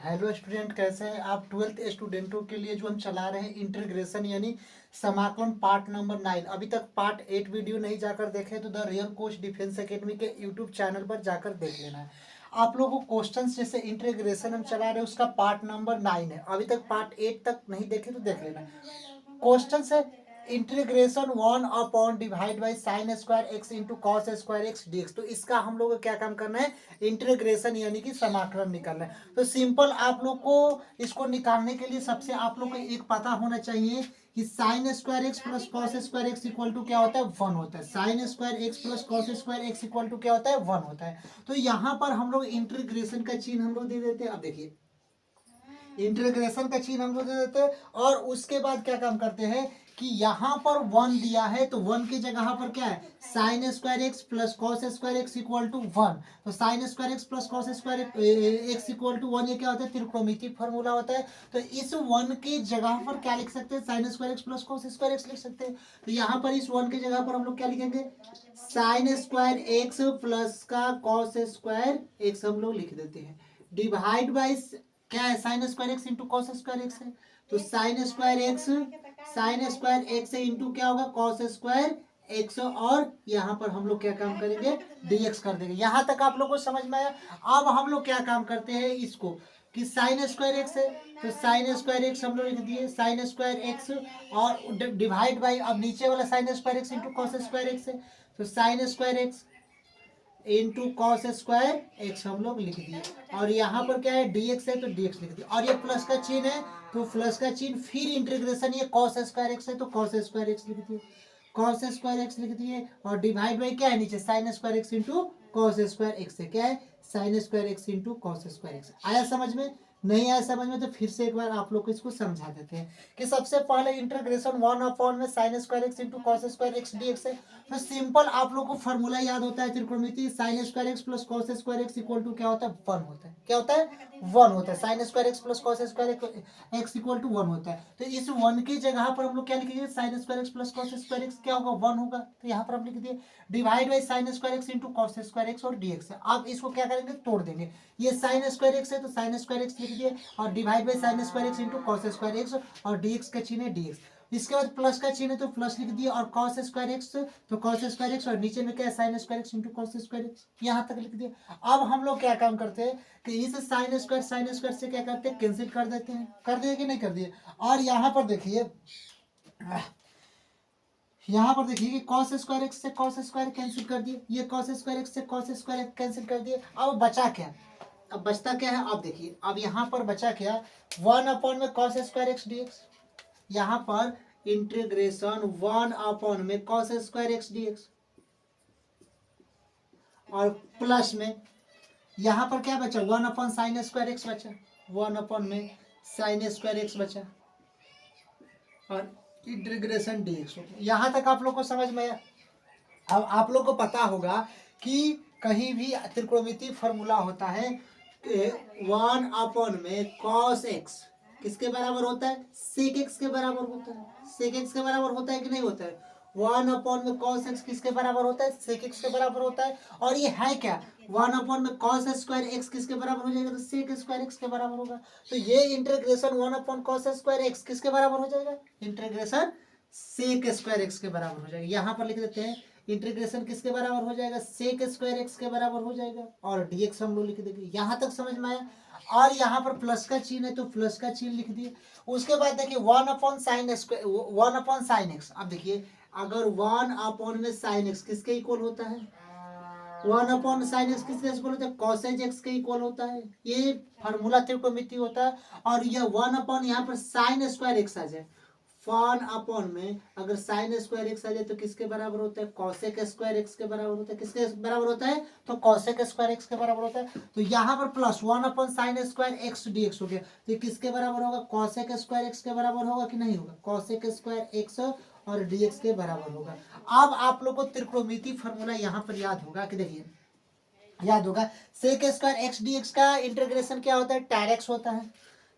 Hello student, कैसे हैं आप। 12th स्टूडेंटों के लिए जो हम चला रहे हैं इंटीग्रेशन यानी समाकलन पार्ट नंबर 9। अभी तक पार्ट 8 वीडियो नहीं जाकर देखे तो the real coach defence academy के यूट्यूब चैनल पर जाकर देख लेना है। आप लोगों को क्वेश्चंस जैसे इंटीग्रेशन हम चला रहे हैं उसका पार्ट नंबर 9 है। अभी तक पार्ट 8 तक नहीं देखे तो देख लेना। क्वेश्चन है integration 1 upon divide by sine square x into cos square x dx. तो इसका हम लोग को क्या काम करना है, इंटीग्रेशन यानी कि समाकलन निकालना है। तो सिंपल आप लोग को इसको निकालने के लिए सबसे आप लोग को एक पता होना चाहिए कि sine square x plus cos square x equal to क्या होता है, 1 होता है। Sine square x plus cos square x equal to क्या होता है, 1 होता है। तो यहाँ पर हम लोग इंटीग्रेशन का चिन्ह हम लोग दे देते हैं। अब देखिए इंटीग्रेशन का चिन्ह हम लोग दे देते हैं और उसके बाद क्या काम करते हैं कि यहाँ पर 1 दिया है तो 1 की जगह पर क्या है, sine square x plus cos square x equal to 1। तो sine square x plus cos square x equal to 1 ये क्या होता है, त्रिकोणमितीय फॉर्मूला होता है। तो इस 1 की जगह पर क्या लिख सकते हैं, sign square x plus cos square x लिख सकते हैं। तो यहाँ पर इस 1 की जगह पर हम लोग क्या लिखेंगे, साइन स्क्वायर एक्स प्लस का कॉस स्क्वायर एक्स हम लोग लिख देते हैं। डिवाइड बाई क्या है, sine square x into cos square x है। तो साइन स्क्वायर एक्स इंटू क्या होगा, कॉस स्क्वायर एक्स। और यहाँ पर हम लोग क्या काम करेंगे, डीएक्स कर देंगे। यहाँ तक आप लोग को समझ में आया। अब हम लोग क्या काम करते हैं इसको कि साइन स्क्वायर एक्स है तो साइन स्क्वायर एक्स हम लोग लिख दिए, साइन स्क्वायर एक्स और डिवाइड बाई अब नीचे वाला sign square x into cos square x है। तो sine square x into cos square x हम लोग लिख दिए। और यहाँ पर क्या है, dx है तो dx लिख दिए। और ये प्लस का चिन्ह है तो प्लस का चिन्ह, फिर इंटीग्रेशन ये कॉस स्क्वायर एक्स है तो कॉस स्क्वायर एक्स लिख दिए, कॉस स्क्वायर एक्स लिख दिए। और डिवाइड बाई क्या है नीचे, sign square x into cos square x है। क्या है, sine square x into cos square x. आया समझ में, नहीं आया समझ में तो फिर से एक बार आप लोग को इसको समझा देते हैं कि सबसे पहले इंटीग्रेशन 1 अपॉन में sine square x into cos square x dx है। तो सिंपल आप लोग को फॉर्मूला याद होता है त्रिकोणमिति, sine square x plus cos square x equal to क्या होता है, 1 होता है। क्या होता है, 1 होता है। Sine square x plus cos square x equal to 1 होता है। तो इस 1 की जगह पर हम लोग क्या लिखेंगे, sign square x plus cos square x क्या होगा, 1 होगा। तो यहाँ पर हम लिख दिए divide by sine square x into cos square x और डीएक्स है। अब इसको क्या करेंगे, तोड़ देंगे। ये साइन स्क्वायर एक्स है तो साइन स्क्वायर एक्स लिख दिए और divide by sine square x into cos square x और डीएक्स का चिन्ह है डीएक्स। इसके बाद प्लस का चिन्ह है तो प्लस लिख दिए और कॉस स्क्वायर एक्स तो कॉस स्क्वायर एक्स और नीचे में क्या है, sine square x into cos square x, यहाँ तक लिख दिया। अब हम लोग क्या काम करते हैं कि इस साइन स्क्वायर से क्या करते हैं, कैंसिल कर देते हैं। कर दिए कि नहीं कर दिए। और यहाँ पर देखिए, यहाँ पर देखिए कि कॉस स्क्वायर एक्स से कॉस स्क्वायर कैंसिल कर दिए, ये कॉस स्क्वायर एक्स से कॉस स्क्वायर कैंसिल कर दिए। अब बचा क्या, अब बचता क्या है, अब देखिए अब यहाँ पर बचा क्या, 1 अपॉन में कॉस स्क्वायर एक्स डीएक्स। यहाँ पर इंटीग्रेशन 1 अपॉन में कॉस स्क्वायर एक्स डीएक्स और प्लस में यहाँ पर क्या बचा, 1 अपॉन साइन स्क्वायर एक्स बचा, 1 अपॉन में साइन स्क्वायर एक्स बचा और इंटीग्रेशन डीएक्स हो गया। यहाँ तक आप लोग को समझ में आया। अब आप लोग को पता होगा कि कहीं भी त्रिकोणमितीय फॉर्मूला होता है 1 अपॉन में कॉस एक्स किसके बराबर होता है, सेक एक्स के बराबर होता है। सेक एक्स के बराबर होता है कि नहीं होता है, 1 अपॉन में कॉस एक्स किसके बराबर होता है, सेक एक्स के बराबर होता है। और ये है क्या, 1 अपॉन में कॉस स्क्वायर एक्स किसके बराबर हो जाएगा, तो सेक स्क्वायर एक्स के बराबर होगा। तो ये integration 1 upon cos square x किसके बराबर हो जाएगा, इंटीग्रेशन सेक स्क्वायर एक्स के बराबर हो जाएगा। यहाँ पर लिख देते हैं इंटीग्रेशन किसके बराबर हो जाएगा, सेक स्क्वायर एक्स के बराबर हो जाएगा और डीएक्स हम लोग लिख देंगे। यहाँ तक समझ में आया। और यहाँ पर प्लस का चिन्ह है तो प्लस का चिन्ह लिख दिए। उसके बाद देखिए 1 अपॉन साइन एक्स। अब देखिए अगर 1 अपॉन में साइन एक्स किसके इक्वल होता है, 1 अपॉन साइन एक्स किसके इक्वल होता है, कॉसेज एक्स के इक्वल होता है। ये फार्मूला त्रिकोणमिति होता है। और ये 1 अपॉन यहाँ पर साइन स्क्वायर एक्स आ जाए, 1 अपॉन में अगर साइन स्क्वायर एक्स आ जाए तो किसके बराबर होता है, कॉसेक स्क्वायर एक्स के बराबर होता है। किसके बराबर होता है, तो कॉसेक स्क्वायर एक्स के बराबर होता है। तो यहाँ पर plus 1 upon sine square x dx हो गया। तो किसके बराबर होगा, कॉसेक स्क्वायर एक्स के बराबर होगा कि नहीं होगा, कॉसेक स्क्वायर एक्स और डीएक्स के बराबर होगा। अब आप लोग को त्रिकोणमिति फॉर्मूला यहाँ पर याद होगा कि देखिए याद होगा, सेक स्क्वायर एक्स डीएक्स का इंटीग्रेशन क्या होता है, टैन एक्स होता है।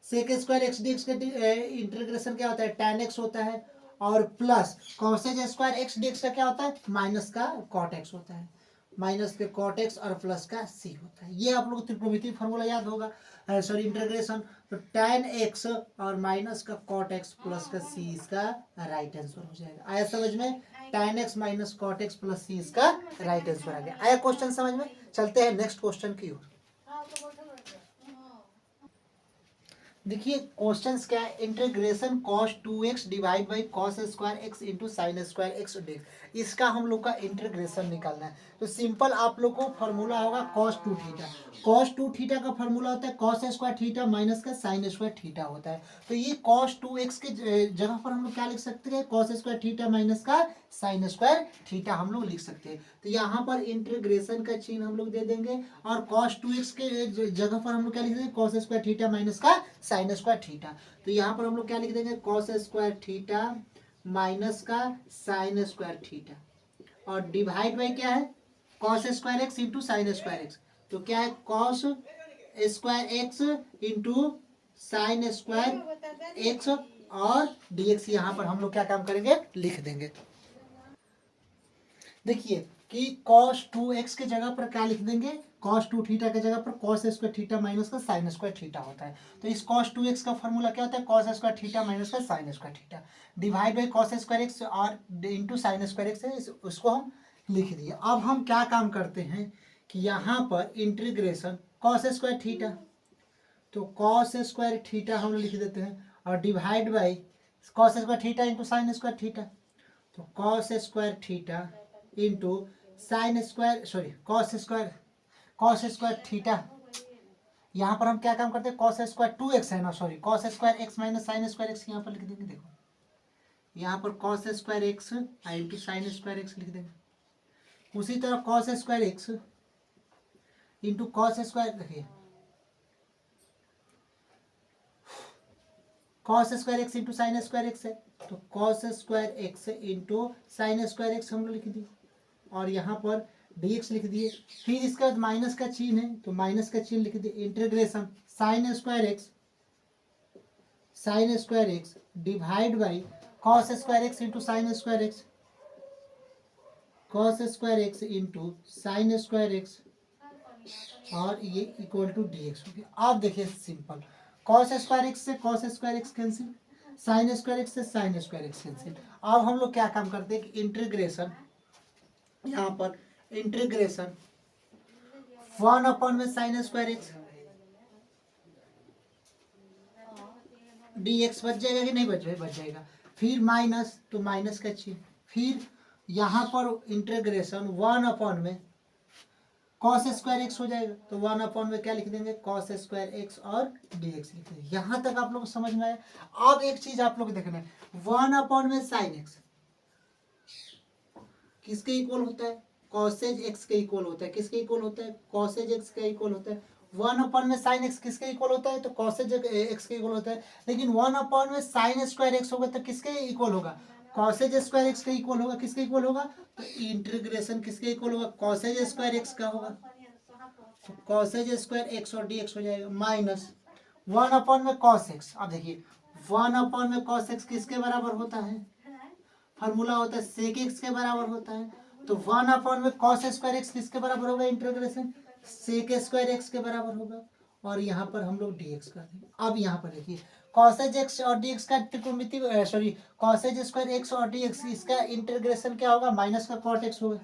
सेक स्क्वायर एक्स डीएक्स का इंटीग्रेशन क्या होता है, टैन एक्स होता है। और plus cosec square x dx का क्या होता है, माइनस का कॉट एक्स होता है। माइनस के कॉट एक्स और प्लस का सी होता है। ये आप लोग को त्रिकोणमितीय फार्मूला याद होगा, सॉरी इंटीग्रेशन। तो tan एक्स और माइनस का कॉट एक्स प्लस का सी इसका राइट आंसर हो जाएगा। आया समझ में? tan x minus cot x plus c इसका राइट आंसर आ गया। आया क्वेश्चन समझ में? चलते हैं नेक्स्ट क्वेश्चन की ओर। देखिए क्वेश्चंस क्या है, integration cos 2x divide by cos square x into sine square x D, इसका हम लोग का इंटीग्रेशन निकालना है। तो सिंपल आप लोग को फॉर्मूला होगा कॉस 2 थीटा। कॉस 2 थीटा का फॉर्मूला होता है कॉस स्क्वायर थीटा माइनस का साइन स्क्वायर थीटा होता है। तो ये कॉस 2x के जगह पर हम लोग क्या लिख सकते हैं, कॉस स्क्वायर थीटा माइनस का साइन स्क्वायर थीटा हम लोग लिख सकते हैं। तो यहाँ पर इंटीग्रेशन का चिन्ह हम लोग दे देंगे और cos 2x के जगह पर हम लोग क्या लिख देंगे, cos स्क्वायर थीटा माइनस का साइन स्क्वायर थीटा। तो यहाँ पर हम लोग क्या लिख देंगे, cos स्क्वायर थीटा माइनस का साइन स्क्वायर थीटा और डिवाइड बाई क्या है, cos square x into sine square x. तो क्या है, cos square x into sine square x और dx यहाँ पर हम लोग क्या काम करेंगे, लिख देंगे। देखिए कि cos 2x के जगह पर क्या लिख देंगे, cos 2 थीटा के जगह पर cos स्क्वायर थीटा माइनस का साइन स्क्वायर थीटा होता है। तो इस cos 2x का फॉर्मूला क्या होता है, cos स्क्वायर थीटा माइनस का sine square theta divide by cos square x और इंटू साइन स्क्वायर एक्स है, उसको हम लिख दिए। अब हम क्या काम करते हैं कि यहाँ पर इंटीग्रेशन cos स्क्वायर थीटा, तो cos स्क्वायर थीटा हम लिख देते हैं और divide by cos square theta into sine square theta. तो cos square theta into sine square sorry cos square theta, यहाँ पर हम क्या काम करते हैं, कॉस स्क्वायर 2x है ना, sorry cos square x minus sine square x यहाँ पर लिख देंगे। देखो यहाँ पर cos square x into sine square x लिख देंगे। उसी तरह cos square x into cos square, देखिए cos square x into sine square x है, तो cos square x into sine square x हम लोग लिख दिए और यहाँ पर dx लिख दिए। फिर इसके बाद माइनस का चिन्ह है तो माइनस का चिन्ह लिख दिए। Integration sign square x divide by cos square x into sine square x, cos square x into sine square x और ये इक्वल टू dx हो गया। अब देखिए सिंपल, कॉस स्क्वायर एक्स से cos square x cancel, sign square x से sign square x cancel. अब हम लोग क्या काम करते हैं कि इंटीग्रेशन, यहाँ पर इंटीग्रेशन 1 में साइन स्क्वायर एक्स dx बच जाएगा कि नहीं बच जाएगा। फिर माइनस, तो माइनस का चिन्ह, फिर यहाँ पर इंटीग्रेशन 1 में cos स्क्वायर एक्स हो जाएगा। तो 1 में क्या लिख देंगे, cos स्क्वायर एक्स और dx लिख देंगे। यहाँ तक आप लोग समझ में आया। अब एक चीज आप लोग देखना है, 1 में साइन एक्स किसके इक्वल होता है, कॉसेज एक्स के इक्वल होता है। किसके इक्वल होता है, कॉसेज एक्स के इक्वल होता है। 1 में साइन एक्स किसके इक्वल होता है, तो कॉसेज एक्स के इक्वल होता है। लेकिन 1 में साइन स्क्वायर एक्स होगा तो किसके इक्वल होगा, कॉसेज स्क्वायर एक्स के इक्वल होगा। किसके इक्वल होगा, तो इंटीग्रेशन किसके इक्वल होगा, कॉसेज स्क्वायर एक्स का होगा। तो कॉसेज स्क्वायर एक्स और dx हो जाएगा माइनस 1 में कॉस एक्स। अब देखिए 1 में कॉस एक्स किसके बराबर होता है, फार्मूला होता है सेक एक्स के बराबर होता है। तो 1 में कॉस स्क्वायर एक्स किसके बराबर होगा, इंटीग्रेशन सेक स्क्वायर एक्स के बराबर होगा और यहाँ पर हम लोग dx कर देंगे। अब यहाँ पर देखिए कॉसेज एक्स और dx का त्रिकोणमितीय सॉरी कॉसेज स्क्वायर एक्स और dx, इसका इंटीग्रेशन क्या होगा, माइनस का कॉट एक्स होगा,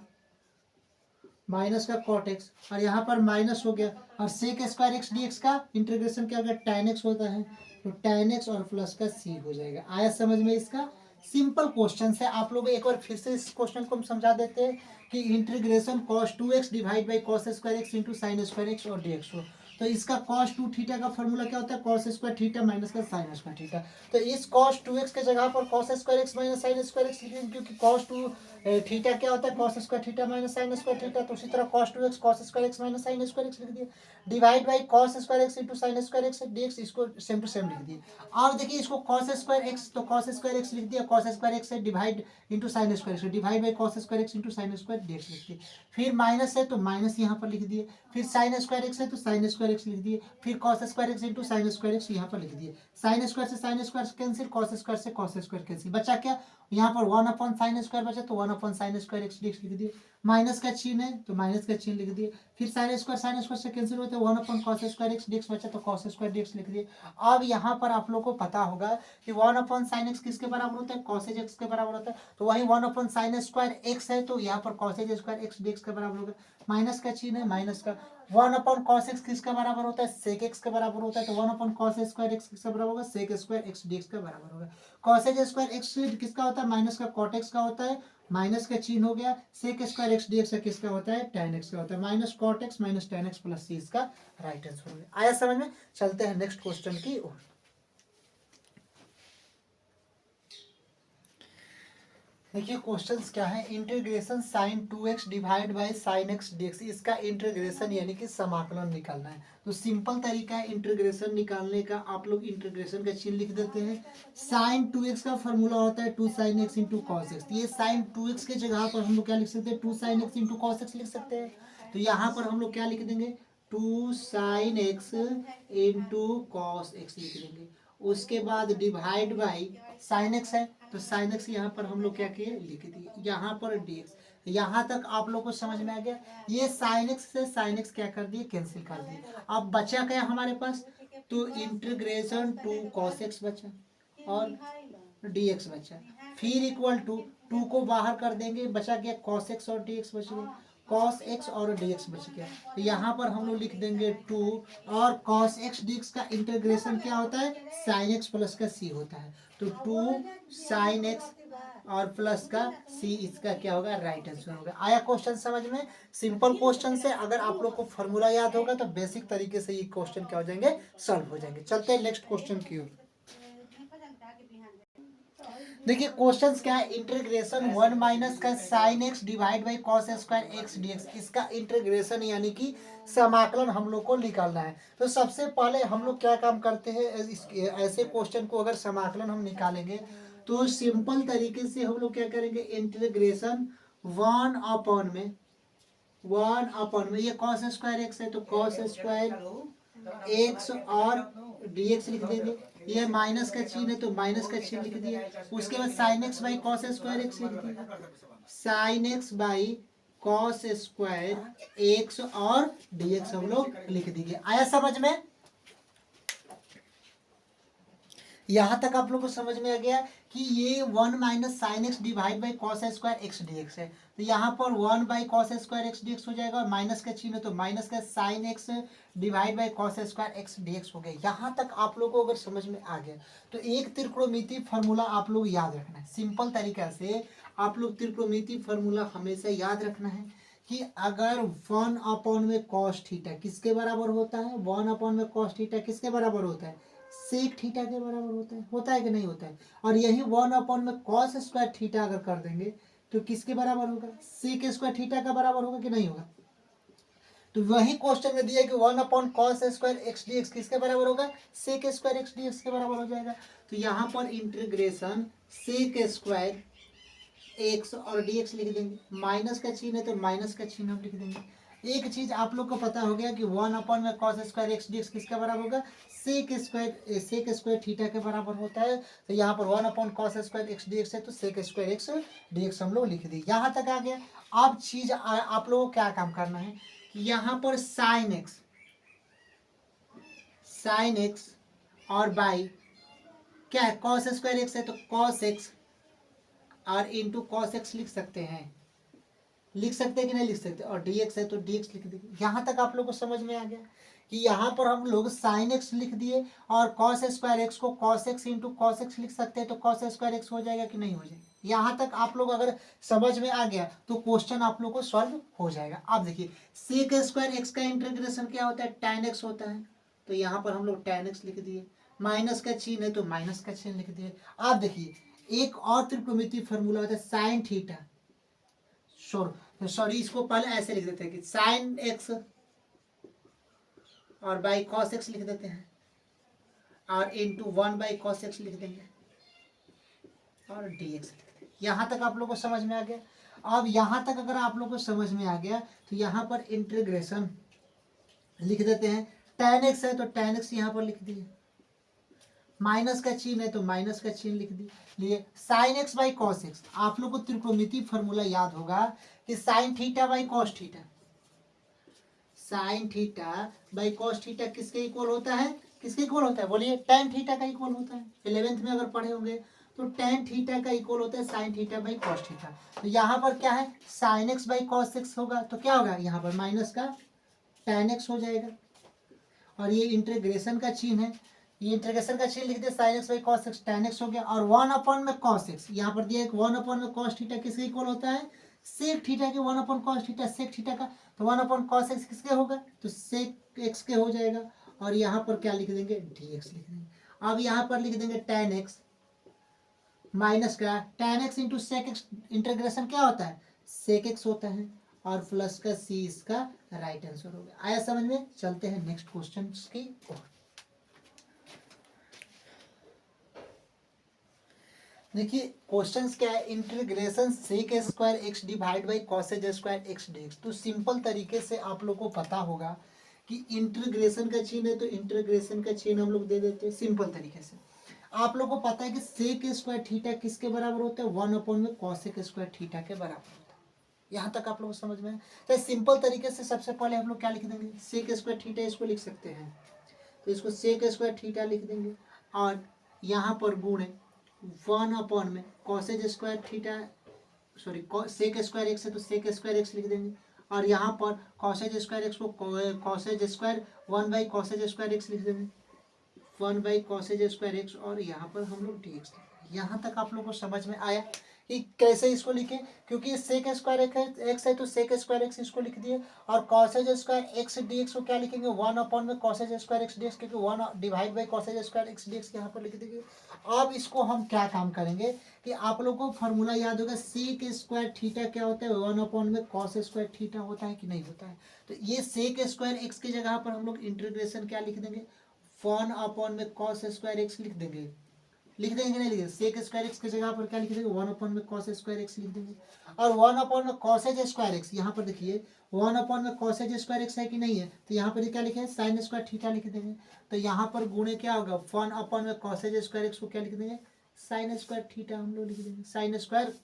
माइनस का कॉट एक्स और यहाँ पर माइनस हो गया। और सेक स्क्वायर एक्स dx का इंटीग्रेशन क्या होगा, tan एक्स होता है। तो tan एक्स और प्लस का c हो जाएगा। आया समझ में? इसका सिंपल क्वेश्चन है। आप लोग एक बार फिर से इस क्वेश्चन को हम समझा देते हैं कि integration cos 2x divide by cos square x into sine square x और dx हो। तो इसका cos 2 थीटा का फॉर्मूला क्या होता है, cos स्क्वायर थीटा माइनस का साइन स्क्वायर थीटा। तो इस cos 2x के जगह पर cos square x minus sine square x लिखेंगे, क्योंकि cos 2 थीटा क्या होता है, cos square theta minus sine square theta. तो उसी तरह cos 2x cos square x minus sine square x लिख दिए divide by cos square x into sine square x dx, इसको सेम टू सेम लिख दिए। और देखिए इसको cos स्क्वायर एक्स, तो cos स्क्वायर एक्स लिख दिया, cos स्क्वायर एक्स से divide into sine square x divide by cos square x into sine square dx लिख दिए। फिर माइनस है तो माइनस यहाँ पर लिख दिए। फिर साइन स्क्वायर एक्स है तो साइन स्क्वायर एक्स लिख दिए। फिर cos square x into sine square x यहाँ पर लिख दिए। साइन स्क्वायर से sine square cancel, cos square से cos स्क्वायर कैंसिल, बचा क्या, यहाँ पर 1 साइन स्क्वायर बचा तो 1 साइन स्क्वायर एक्स लिख दिए। माइनस का चिन्ह है तो माइनस का चिन्ह लिख दिए, फिर साइन स्क्वायर से कैंसिल होता है, 1/cos² x बचा तो cos² dx लिख दिए। अब यहाँ पर आप लोग को पता होगा कि 1/sin x किसके बराबर होता है, cos x के बराबर होता है, तो वही 1/sin² x है तो यहाँ पर cos x dx के बराबर होगा। माइनस का चिन्ह है, माइनस का 1/cos x किसके बराबर होता है, sec x के बराबर होता है, तो 1/cos² x किसके बराबर होगा, sec² x dx के बराबर होगा। cos² x किसका होता है, माइनस का cot x का होता है, माइनस का चिन्ह हो गया, sec² x dx किसका होता है, tan x का होता है, minus cot x minus tan x plus c इसका राइट आंसर होगा। आया समझ में? चलते हैं नेक्स्ट क्वेश्चन की ओर। देखिए क्वेश्चंस क्या है, integration sin 2x divide by sin x dx, इसका इंटीग्रेशन यानी कि समाकलन निकालना है। तो सिंपल तरीका है इंटीग्रेशन निकालने का, आप लोग इंटीग्रेशन का चिन्ह लिख देते हैं। sin 2x का फॉर्मूला होता है 2 sin x into cos x, ये sin 2x के जगह पर हम लोग क्या लिख सकते हैं, 2 sin x into cos x लिख सकते हैं। तो यहाँ पर हम लोग क्या लिख देंगे, 2 sin x into cos x लिख देंगे। उसके बाद डिवाइड बाई साइन एक्स है तो साइन एक्स यहाँ पर हम लोग क्या किए, लिख दिए, यहाँ पर dx। यहाँ तक आप लोग को समझ में आ गया। ये साइन एक्स से साइन एक्स क्या कर दिए, कैंसिल कर दिए। अब बचा क्या हमारे पास, तो इंटीग्रेशन 2 cos x बचा और dx बचा, फिर इक्वल टू 2 को बाहर कर देंगे, बचा गया cos x और dx बच गया, cos x और dx बच गया। तो यहाँ पर हम लोग लिख देंगे 2 और cos x dx का इंटीग्रेशन क्या होता है, sin x प्लस का c होता है, तो 2 sin x और प्लस का c इसका क्या होगा, राइट आंसर होगा। आया क्वेश्चन समझ में? सिंपल क्वेश्चन से अगर आप लोग को फॉर्मूला याद होगा तो बेसिक तरीके से ये क्वेश्चन क्या हो जाएंगे, सॉल्व हो जाएंगे। चलते हैं नेक्स्ट क्वेश्चन की ओर। देखिए क्वेश्चंस क्या है, इंटीग्रेशन 1 माइनस का sine x divide by cos square x dx, इसका इंटीग्रेशन यानी कि समाकलन हम लोग को निकालना है। तो सबसे पहले हम लोग क्या काम करते हैं, ऐसे क्वेश्चन को अगर समाकलन हम निकालेंगे तो सिंपल तरीके से हम लोग क्या करेंगे, इंटीग्रेशन 1/में ये कॉस स्क्वायर एक्स है तो कॉस स्क्वायर एक्स और dx लिख देंगे, ये माइनस का चिन्ह है तो माइनस का चिन्ह लिख दिया। उसके बाद sine x by cos square x लिख दिया, sine x by cos square x और dx हम लोग लिख दिए। आया समझ में? यहाँ तक आप लोग को समझ में आ गया कि ये 1 minus sine x divide by cos square x dx है, तो यहाँ पर 1 by cos square x dx हो जाएगा और माइनस का चिन्ह तो माइनस का sine x divide by cos square x dx हो गया। यहाँ तक आप लोग को अगर समझ में आ गया तो एक त्रिकोणमिति फार्मूला आप लोग याद रखना है। सिंपल तरीका से आप लोग त्रिकोणमिति फार्मूला हमेशा याद रखना है कि अगर 1/cos θ किसके बराबर होता है, 1/cos θ किसके बराबर होता है, सेक थीटा के बराबर होता है कि नहीं होता है। और यही 1/cos² थीटा अगर कर देंगे तो किसके बराबर होगा, sec² थीटा का बराबर होगा कि नहीं होगा। तो वही क्वेश्चन में दिया कि 1/cos² x dx किसके बराबर होगा, sec² x dx के बराबर हो जाएगा। तो यहाँ पर इंटीग्रेशन sec² x और dx लिख देंगे, माइनस का चिन्ह है तो माइनस का चिन्ह हम लिख देंगे। एक चीज आप लोग को पता हो गया कि 1/cos² x dx किसका बराबर होगा, sec² थीटा के बराबर होता है। तो यहाँ पर 1/cos² x dx है तो sec² x dx हम लोग लिख दिए। यहाँ तक आ गया। अब चीज आप लोगों को क्या काम करना है कि यहाँ पर साइन एक्स और बाई क्या है, cos² x है तो cos x और इंटू cos x लिख सकते हैं कि नहीं लिख सकते, और dx है तो dx लिख देंगे। यहाँ तक आप लोग को समझ में आ गया कि यहाँ पर हम लोग sin x लिख दिए और cos² x को cos x into cos x लिख सकते हैं, तो cos² x हो जाएगा कि नहीं हो जाएगा। यहाँ तक आप लोग अगर समझ में आ गया तो क्वेश्चन आप लोग को सॉल्व हो जाएगा। अब देखिए sec² x का इंटीग्रेशन क्या होता है, tan x होता है, तो यहाँ पर हम लोग tan x लिख दिए, माइनस का चिन्ह है तो माइनस का चिन्ह लिख दिए। अब देखिए एक और त्रिकोणमिति फार्मूला होता है साइन थीटा, सॉरी इसको पहले ऐसे लिख देते हैं कि साइन एक्स और बाई कॉस एक्स लिख देते हैं और इंटू 1/cos x लिख देंगे और dx लिख देंगे। यहाँ तक आप लोग को समझ में आ गया। अब यहाँ तक अगर आप लोग को समझ में आ गया तो यहाँ पर इंटीग्रेशन लिख देते हैं, tan x है तो tan x यहाँ पर लिख दिए माइनस का चिन्ह है तो माइनस का चिन्ह लिख लिए। Sine x by cos x, आप लोग को त्रिकोणमिति फॉर्मूला याद होगा कि sine theta by cos theta, sine theta by cos theta किसके इक्वल होता है, किसके इक्वल होता है बोलिए, tan थीटा का इक्वल होता है। 11th में अगर पढ़े होंगे तो tan थीटा का इक्वल होता है sine theta by cos theta. तो यहाँ पर क्या है, sine x by cos x होगा तो क्या होगा, यहाँ पर माइनस का tan एक्स हो जाएगा। और ये इंटीग्रेशन का चिन्ह है, ये इंटीग्रेशन का चिन्ह लिख दिया, sine x by cos x tan x हो गया। और 1 में कॉस एक्स, यहाँ पर दिया 1 में कॉस थीटा किसके इक्वल होता है, सेक थीटा के 1 कॉस थीटा, सेक थीटा का। तो 1 कॉस एक्स किसके होगा, तो सेक एक्स के हो जाएगा। और यहाँ पर क्या लिख देंगे, डी एक्स लिख देंगे। अब यहाँ पर लिख देंगे tan एक्स माइनस का tan x into sec x, integration क्या होता है, सेक एक्स होता है। और प्लस का सी इसका राइट आंसर हो गया। आया समझ में, चलते हैं नेक्स्ट क्वेश्चन की ओर। देखिए क्वेश्चंस क्या है, integration sec square x divide by cosec square x d x. तो सिंपल तरीके से आप लोग को पता होगा कि इंटीग्रेशन का चिन्ह है तो इंटीग्रेशन का चिन्ह हम लोग दे देते हैं सिंपल तरीके से। आप लोग को पता है कि सेक स्क्वायर थीटा किसके बराबर होता है, 1 में कॉसेक स्क्वायर थीटा के बराबर होता है। यहाँ तक आप लोग को समझ में है। तो सिंपल तरीके से सबसे पहले हम लोग क्या लिख देंगे, सेक स्क्वायर थीटा इसको लिख सकते हैं, तो इसको सेक स्क्वायर थीटा लिख देंगे। और यहाँ पर गुण है 1 में cosec square theta, sorry sec square x है तो सेक स्क्वायर एक्स लिख देंगे। और यहाँ पर कॉसेज स्क्वायर एक्स को causes square 1 by cosec square x लिख देंगे, 1 बाई कॉसेज स्क्वायर एक्स। और यहाँ पर हम लोग डी एक्स। यहाँ तक आप लोग को समझ में आया कि कैसे इसको लिखे, क्योंकि सेक स्क्वायर एक्स है तो सेक स्क्वायर एक्स इसको लिख दिए। और causes square x d x को क्या लिखेंगे, 1 में cosec square x d x, क्योंकि 1 divide by cosec square x d x यहाँ पर लिख देंगे। अब इसको हम क्या काम करेंगे कि आप लोग को फॉर्मूला याद होगा, सेक स्क्वायर थीटा क्या होता है, 1 में कॉस स्क्वायर थीटा होता है कि नहीं होता है। तो ये सेक स्क्वायर एक्स की जगह पर हम लोग इंटीग्रेशन क्या लिख देंगे, 1 में कॉस स्क्वायर एक्स लिख देंगे, लिख देंगे नहीं लिखेंगे, सेक स्क्वायर एक्स की जगह पर क्या लिख देंगे, 1 में कॉस स्क्वायर एक्स लिख देंगे। और 1 में कॉसेज स्क्वायर एक्स, यहाँ पर देखिए 1 में कॉसेज स्क्वायर एक्स है कि नहीं है, तो यहाँ पर क्या लिखे, साइन स्क्वायर थीटा लिख देंगे। तो यहाँ पर गुणे क्या होगा, 1 में कॉसेज स्क्वायर एक्स को क्या लिख देंगे, साइन स्क्वायर थीटा हम लोग लिख देंगे। साइन स्क्वायर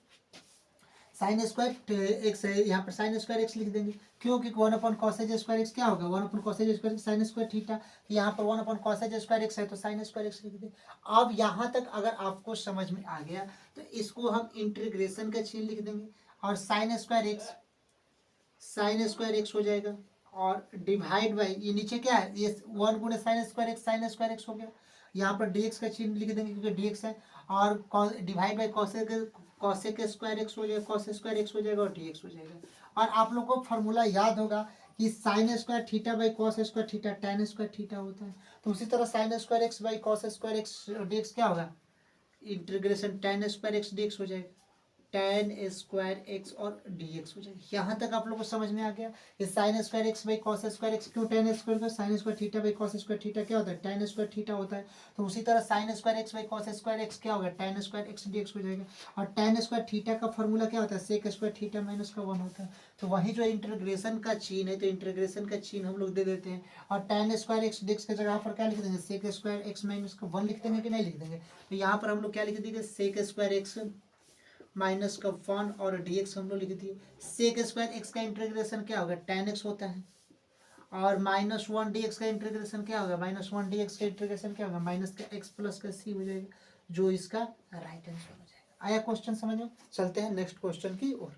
एक्स है, यहाँ पर साइन स्क्वायर एक्स लिख देंगे, क्योंकि 1 कॉसेज स्क्वायर एक्स क्या होगा, 1 causes square sine square theta. यहाँ पर 1 कॉसेज स्क्वायर एक्स है तो साइन स्क्वायर एक्स लिख देंगे। अब यहाँ तक अगर आपको समझ में आ गया तो इसको हम इंटीग्रेशन का चिन्ह लिख देंगे। और साइन स्क्वायर एक्स हो जाएगा। और डिवाइड बाई ये नीचे क्या है, ये 1 गुणे साइन स्क्वायर एक्स हो गया। यहाँ पर dx का चिन्ह लिख देंगे क्योंकि dx है। और divide by cosec square x हो जाएगा, कॉस स्क्वायर एक्स हो जाएगा और dx हो जाएगा। और आप लोग को फॉर्मूला याद होगा कि sine square theta by cos square theta tan square theta होता है। तो उसी तरह sign square x by cos square x dx क्या होगा, integration tan square x dx हो जाएगा, tan स्क्वायर एक्स और dx हो जाएगा। यहाँ तक आप लोग को समझ में आ गया कि sine square x by cos square x क्यों tan स्क्वायर का, sine square theta by cos square theta क्या होता है, tan स्क्वायर थीटा होता है। तो उसी तरह sign square x by cos square x क्या होगा, tan स्क्वायर एक्स dx हो जाएगा। और tan स्क्वायर थीटा का फॉर्मूला क्या होता है, सेक स्क्वायर थीटा माइनस का 1 होता है। तो वही जो इंटीग्रेशन का चिन्ह है तो इंटीग्रेशन का चिन्ह हम लोग दे देते हैं। और tan स्क्वायर एक्स dx की जगह पर क्या लिख देंगे, सेक स्क्वायर एक्स माइनस का 1 लिख देंगे कि नहीं लिख देंगे। तो यहाँ पर हम लोग क्या लिख देंगे, सेक स्क्वायर एक्स माइनस का 1 और dx हम लोग लिख दिए। सेक स्क्वायर एक्स का इंटीग्रेशन क्या होगा, tan x होता है। और -1 dx का इंटीग्रेशन क्या होगा, -1 dx का इंटीग्रेशन क्या होगा, माइनस का x प्लस का c हो जाएगा, जो इसका राइट आंसर हो जाएगा। आया क्वेश्चन समझ में, चलते हैं नेक्स्ट क्वेश्चन की ओर।